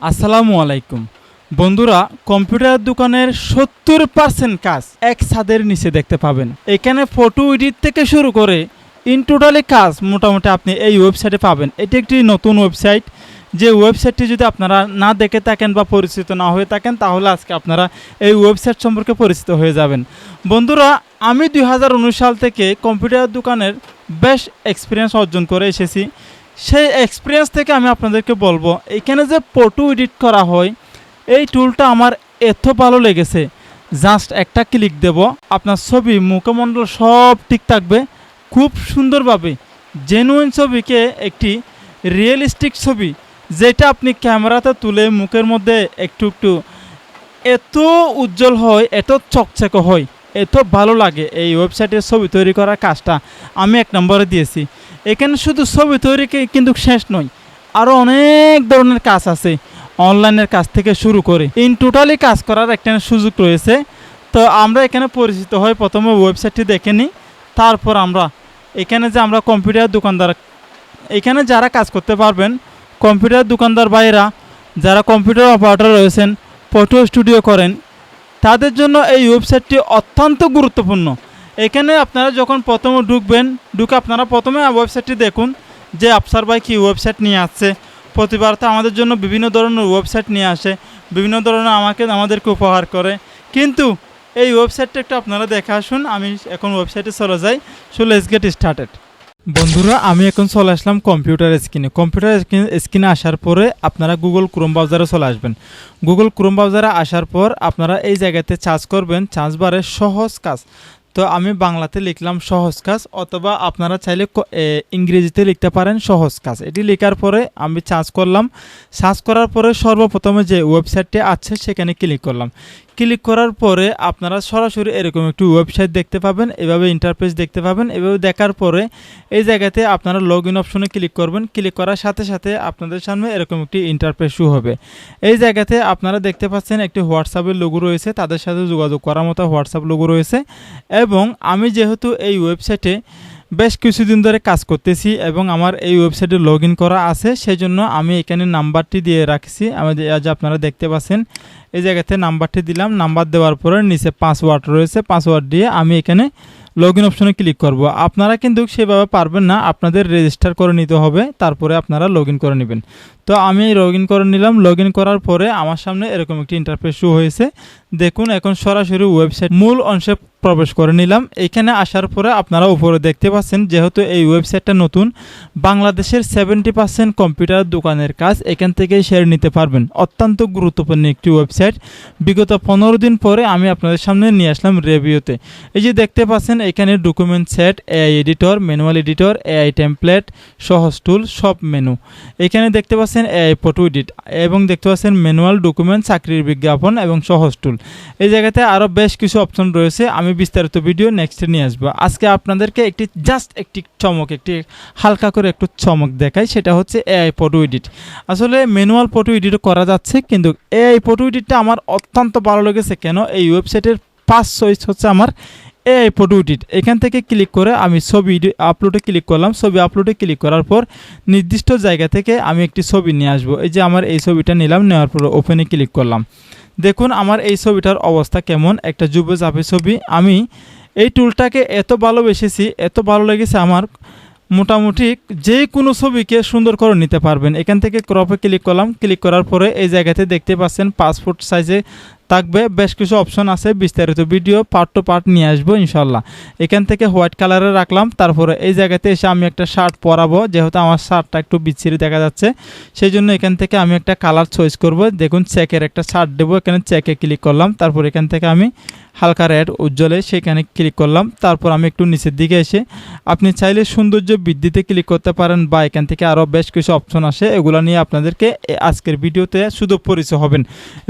আসসালামু আলাইকুম বন্ধুরা, কম্পিউটার দোকানের 70% কাজ এক ছাদের নিচে দেখতে পাবেন। এখানে ফটো এডিট থেকে শুরু করে ইন টোটালি কাজ মোটামুটি আপনি এই ওয়েবসাইটে পাবেন। এটি একটি নতুন ওয়েবসাইট, যে ওয়েবসাইটটি যদি আপনারা না দেখে থাকেন বা পরিচিত না হয়ে থাকেন, তাহলে আজকে আপনারা এই ওয়েবসাইট সম্পর্কে পরিচিত হয়ে যাবেন। বন্ধুরা, আমি 2019 সাল থেকে কম্পিউটার দোকানের বেশ এক্সপিরিয়েন্স অর্জন করে এসেছি। সেই এক্সপিরিয়েন্স থেকে আমি আপনাদেরকে বলবো, এখানে যে ফটো এডিট করা হয় এই টুলটা আমার এত ভালো লেগেছে। জাস্ট একটা ক্লিক দেব, আপনার ছবি মুখমণ্ডল সব ঠিক থাকবে খুব সুন্দরভাবে। জেনুইন ছবিকে একটি রিয়েলিস্টিক ছবি, যেটা আপনি ক্যামেরাতে তুলে মুখের মধ্যে একটু একটু এত উজ্জ্বল হয়, এত চকচকে হয়, এত ভালো লাগে। এই ওয়েবসাইটের ছবি তৈরি করার কাজটা আমি 1 নম্বরে দিয়েছি। এখানে শুধু ছবি তৈরি কিন্তু শেষ নয়, আরও অনেক ধরনের কাজ আছে। অনলাইনের কাজ থেকে শুরু করে ইন টোটালি কাজ করার একটা সুযোগ রয়েছে। তো আমরা এখানে পরিচিত হয়ে প্রথমে ওয়েবসাইটটি দেখে নিই, তারপর আমরা এখানে যে আমরা কম্পিউটার দোকানদার, এখানে যারা কাজ করতে পারবেন কম্পিউটার দোকানদার ভাইয়েরা, যারা কম্পিউটার অপারেটর রয়েছেন, ফটো স্টুডিও করেন, তাদের জন্য এই ওয়েবসাইটটি অত্যন্ত গুরুত্বপূর্ণ। এখানে আপনারা যখন প্রথমে ঢুকে আপনারা প্রথমে ওয়েবসাইটটি দেখুন যে আফসার ভাই কী ওয়েবসাইট নিয়ে আসছে। প্রতিবার তো আমাদের জন্য বিভিন্ন ধরনের ওয়েবসাইট নিয়ে আসে, বিভিন্ন ধরনের আমাদেরকে উপহার করে। কিন্তু এই ওয়েবসাইটটা একটু আপনারা দেখে আসুন। আমি এখন ওয়েবসাইটে চলে যাই। So let's get started. বন্ধুরা, আমি এখন চলে আসলাম কম্পিউটার স্ক্রিনে আসার পরে আপনারা গুগল ক্রোম ব্রাউজারে চলে আসবেন। গুগল ক্রোম ব্রাউজারে আসার পর আপনারা এই জায়গাতে সার্চ করবেন, সার্চ বারে সহজ কাজ। তো আমি বাংলাতে লিখলাম সহজ কাজ, অথবা আপনারা চাইলে ইংরেজিতে লিখতে পারেন সহজ কাজ। এটি লেখার পরে আমি সার্চ করলাম। সার্চ করার পরে সর্বপ্রথমে যে ওয়েবসাইটটি আছে সেখানে ক্লিক করলাম। ক্লিক করার পরে আপনারা সরাসরি এরকম একটি ওয়েবসাইট দেখতে পাবেন, এভাবে ইন্টারফেস দেখতে পাবেন। এভাবে দেখার পরে এই জায়গাতে আপনারা লগ ইন অপশনে ক্লিক করবেন। ক্লিক করার সাথে সাথে আপনাদের সামনে এরকম একটি ইন্টারফেস শো হবে। এই জায়গাতে আপনারা দেখতে পাচ্ছেন একটি হোয়াটসঅ্যাপের লোগো রয়েছে, তাদের সাথে যোগাযোগ করার মতো হোয়াটসঅ্যাপ লোগো রয়েছে। এবং আমি যেহেতু এই ওয়েবসাইটে বেশ কিছুদিন ধরে কাজ করতেছি এবং আমার এই ওয়েবসাইটে লগ ইন করা আছে, সেই জন্য আমি এখানে নাম্বারটি দিয়ে রাখছি। আজ আপনারা দেখতে পাচ্ছেন এই জায়গাতে নাম্বারটি দিলাম। নাম্বার দেওয়ার পরে নিচে পাসওয়ার্ড রয়েছে, পাসওয়ার্ড দিয়ে আমি এখানে লগ ইন অপশনে ক্লিক করব। আপনারা কিন্তু সেভাবে পারবেন না, আপনাদের রেজিস্টার করে নিতে হবে, তারপরে আপনারা লগ ইন করে নেবেন। তো আমি লগ ইন করে নিলাম। লগ ইন করার পরে আমার সামনে এরকম একটি ইন্টারফেস শো হয়েছে। দেখুন, এখন সরাসরি ওয়েবসাইট মূল অংশে প্রবেশ করে নিলাম। এখানে আসার পরে আপনারা উপরে দেখতে পাচ্ছেন, যেহেতু এই ওয়েবসাইটটা নতুন, বাংলাদেশের 70% কম্পিউটার দোকানের কাজ এখান থেকেই সেরে নিতে পারবেন। অত্যন্ত গুরুত্বপূর্ণ একটি ওয়েবসাইট। বিগত 15 দিন পরে আমি আপনাদের সামনে নিয়ে আসলাম রিভিউতে। এই যে দেখতে পাচ্ছেন এখানে document set, AI editor, manual editor, AI template, সহজ টুল, সব মেনু। এখানে দেখতে পাচ্ছেন এআই ফটো এডিট এবং দেখতে পাচ্ছেন ম্যানুয়াল, ডকুমেন্ট, চাকরির বিজ্ঞাপন এবং সহজ টুল। এই জায়গাতে আরও বেশ কিছু অপশন রয়েছে। আমি বিস্তারিত ভিডিও নেক্সটে নিয়ে আসবো। আজকে আপনাদেরকে একটি হালকা করে একটু চমক দেখাই, সেটা হচ্ছে এআই ফটো এডিট। আসলে ম্যানুয়াল ফটো এডিট করা যাচ্ছে, কিন্তু এআই ফটো এডিটটা আমার অত্যন্ত ভালো লেগেছে। কেন? এই ওয়েবসাইটের ফার্স্ট চয়েস হচ্ছে আমার এআই ফটো এডিট। এখান থেকে ক্লিক করে আমি ছবি আপলোডে ক্লিক করলাম। ছবি আপলোডে ক্লিক করার পর নির্দিষ্ট জায়গা থেকে আমি একটি ছবি নিয়ে আসবো। এই যে আমার এই ছবিটা নিলাম, নেওয়ার পর ওপেনে ক্লিক করলাম। দেখুন আমার এই ছবিটার অবস্থা কেমন, একটা যুবচাপের ছবি। আমি এই টুলটাকে এত ভালোবেসেছি, এত ভালো লেগেছে আমার, মোটামুটি যে কোনো ছবিকে সুন্দর করে নিতে পারবেন। এখান থেকে ক্রপে ক্লিক করলাম। ক্লিক করার পরে এই জায়গাতে দেখতে পাচ্ছেন পাসপোর্ট সাইজে থাকবে। বেশ কিছু অপশন আছে, বিস্তারিত ভিডিও পার্ট টু পার্ট নিয়ে আসবো ইনশাল্লাহ। এখান থেকে হোয়াইট কালারে রাখলাম। তারপরে এই জায়গাতে এসে আমি একটা শার্ট পরাবো, যেহেতু আমার শার্টটা একটু বিচ্ছিরি দেখা যাচ্ছে, সেই জন্য এখান থেকে আমি একটা কালার চয়েস করব। দেখুন চেকের একটা শার্ট দেবো, এখানে চেকে ক্লিক করলাম। তারপর এখান থেকে আমি হালকা রেড উজ্জ্বলে সেখানে ক্লিক করলাম। তারপর আমি একটু নিচের দিকে এসে আপনি চাইলে সৌন্দর্য বৃদ্ধিতে ক্লিক করতে পারেন, বা এখান থেকে আরও বেশ কিছু অপশন আসে, এগুলো নিয়ে আপনাদেরকে আজকের ভিডিওতে শুধু পরিচয় হবেন।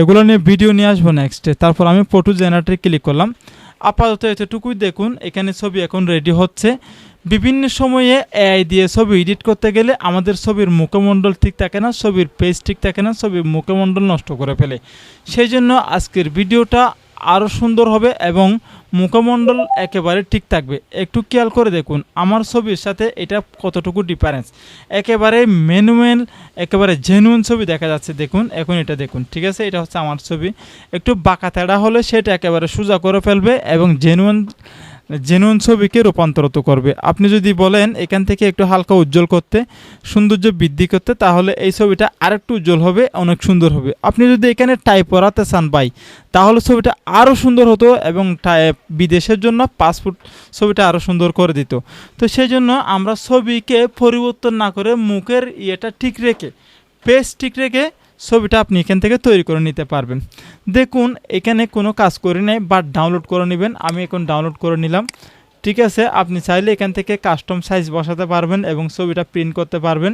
এগুলো নিয়ে ভিডিও নিয়ে আসবো নেক্সটে। তারপর আমি ফটো জেনারেটরে ক্লিক করলাম। আপাতত এতটুকুই। দেখুন এখানে ছবি এখন রেডি হচ্ছে। বিভিন্ন সময়ে এআই দিয়ে ছবি এডিট করতে গেলে আমাদের ছবির মুখমণ্ডল ঠিক থাকে না, ছবির পেজ ঠিক থাকে না, ছবির মুখমণ্ডল নষ্ট করে ফেলে। সেই জন্য আজকের ভিডিওটা আরও সুন্দর হবে এবং মুখমণ্ডল একেবারে ঠিক থাকবে। একটু খেয়াল করে দেখুন আমার ছবির সাথে এটা কতটুকু ডিফারেন্স, একেবারে ম্যানুয়াল একেবারে জেনুইন ছবি দেখা যাচ্ছে। দেখুন এখন এটা দেখুন, ঠিক আছে, এটা হচ্ছে আমার ছবি। একটু বাঁকা তেড়া হলে সেটা একেবারে সোজা করে ফেলবে এবং জেনুইন ছবিকে রূপান্তরিত করবে। আপনি যদি বলেন এখান থেকে একটু হালকা উজ্জ্বল করতে, সৌন্দর্য বৃদ্ধি করতে, তাহলে এই ছবিটা আরেকটু উজ্জ্বল হবে, অনেক সুন্দর হবে। আপনি যদি এখানে টাইপ করাতে চান ভাই, তাহলে ছবিটা আরও সুন্দর হতো এবং বিদেশের জন্য পাসপোর্ট ছবিটা আরও সুন্দর করে দিত। তো সেই জন্য আমরা ছবিকে পরিবর্তন না করে মুখের ইয়েটা ঠিক রেখে, পেজ ঠিক রেখে ছবিটা আপনি এখান থেকে তৈরি করে নিতে পারবেন। দেখুন এখানে কোনো কাজ করি নাই, বাট ডাউনলোড করে নেবেন। আমি এখন ডাউনলোড করে নিলাম, ঠিক আছে। আপনি চাইলে এখান থেকে কাস্টম সাইজ বসাতে পারবেন এবং ছবিটা প্রিন্ট করতে পারবেন।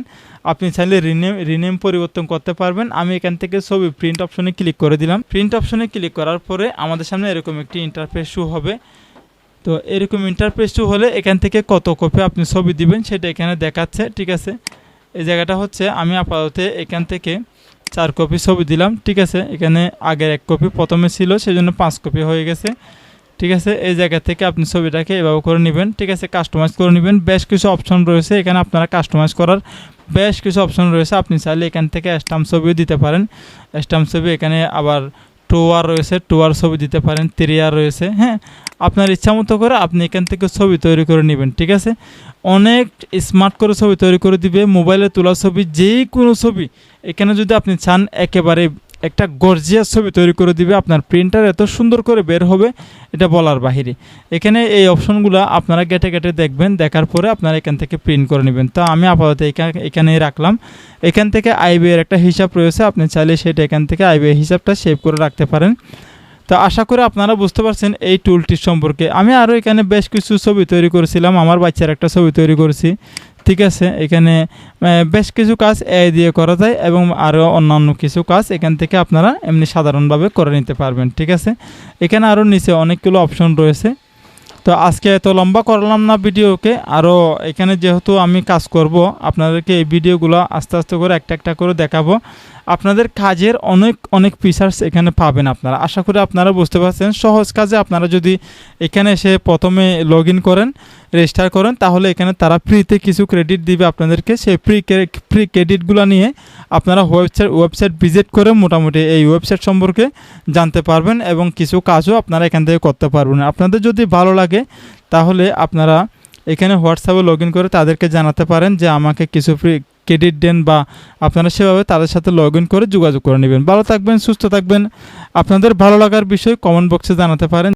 আপনি চাইলে রিনেম পরিবর্তন করতে পারবেন। আমি এখান থেকে ছবি প্রিন্ট অপশনে ক্লিক করে দিলাম। প্রিন্ট অপশনে ক্লিক করার পরে আমাদের সামনে এরকম একটি ইন্টারফেস শো হবে। তো এরকম ইন্টারফেস শো হলে এখান থেকে কত কপি আপনি ছবি দিবেন সেটা এখানে দেখাচ্ছে, ঠিক আছে। এই জায়গাটা হচ্ছে আমি আপাতত এখান থেকে 4 কপি ছবি দিলাম, ঠিক আছে। এখানে আগের 1 কপি প্রথমে ছিল, সেজন্য 5 কপি হয়ে গেছে, ঠিক আছে। এই জায়গা থেকে আপনি ছবিটাকে এভাবে করে নেবেন, ঠিক আছে, কাস্টমাইজ করে নেবেন। বেশ কিছু অপশন রয়েছে এখানে, আপনারা কাস্টমাইজ করার বেশ কিছু অপশন রয়েছে। আপনি চাইলে এখান থেকে স্ট্যাম্প ছবিও দিতে পারেন। স্ট্যাম্প ছবি এখানে আবার 2R রয়েছে, 2R ছবি দিতে পারেন, 3R রয়েছে। হ্যাঁ, আপনার ইচ্ছা মতো করে আপনি এখান থেকে ছবি তৈরি করে নেবেন, ঠিক আছে। অনেক স্মার্ট করে ছবি তৈরি করে দিবে। মোবাইলে তোলা ছবি, যে কোনো ছবি এখানে যদি আপনি চান একেবারে একটা গর্জিয়াস ছবি তৈরি করে দিবে। আপনার প্রিন্টার এত সুন্দর করে বের হবে এটা বলার বাহিরে। এখানে এই অপশনগুলো আপনারা গেটে গেটে দেখবেন, দেখার পরে আপনারা এখান থেকে প্রিন্ট করে নেবেন। তো আমি আপাতত এখানেই রাখলাম। এখান থেকে আইবিআই এর একটা হিসাব রয়েছে, আপনি চাইলে সেটা এখান থেকে আইবিআই হিসাবটা সেভ করে রাখতে পারেন। তো আশা করি আপনারা বুঝতে পারছেন এই টুলটির সম্পর্কে। আমি আরও এখানে বেশ কিছু ছবি তৈরি করেছিলাম, আমার বাচ্চার একটা ছবি তৈরি করেছি, ঠিক আছে। এখানে বেশ কিছু কাজ এআই দিয়ে করা যায় এবং আরও অন্যান্য কিছু কাজ এখান থেকে আপনারা এমনি সাধারণভাবে করে নিতে পারবেন, ঠিক আছে। এখানে আরও নিচে অনেকগুলো অপশন রয়েছে। তো আজকে এত লম্বা করলাম না ভিডিওকে, আরও এখানে যেহেতু আমি কাজ করব আপনাদেরকে এই ভিডিওগুলো আস্তে আস্তে করে একটা একটা করে দেখাবো। আপনাদের কাজের অনেক ফিচার্স এখানে পাবেন আপনারা। আশা করি আপনারা বুঝতে পারছেন। সহজ কাজে আপনারা যদি এখানে এসে প্রথমে লগ ইন করেন, রেজিস্টার করেন, তাহলে এখানে তারা ফ্রিতে কিছু ক্রেডিট দিবে আপনাদেরকে। সেই ফ্রি ক্রেডিটগুলো নিয়ে আপনারা ওয়েবসাইট ভিজিট করে মোটামুটি এই ওয়েবসাইট সম্পর্কে জানতে পারবেন এবং কিছু কাজও আপনারা এখান থেকে করতে পারবেন। আপনাদের যদি ভালো লাগে তাহলে আপনারা এখানে হোয়াটসঅ্যাপে লগ ইন করে তাদেরকে জানাতে পারেন যে আমাকে কিছু ফ্রি ক্রেডিট দেন, বা আপনারা সেভাবে তাদের সাথে লগ ইন করে যোগাযোগ করে নেবেন। ভালো থাকবেন, সুস্থ থাকবেন। আপনাদের ভালো লাগার বিষয় কমেন্ট বক্সে জানাতে পারেন।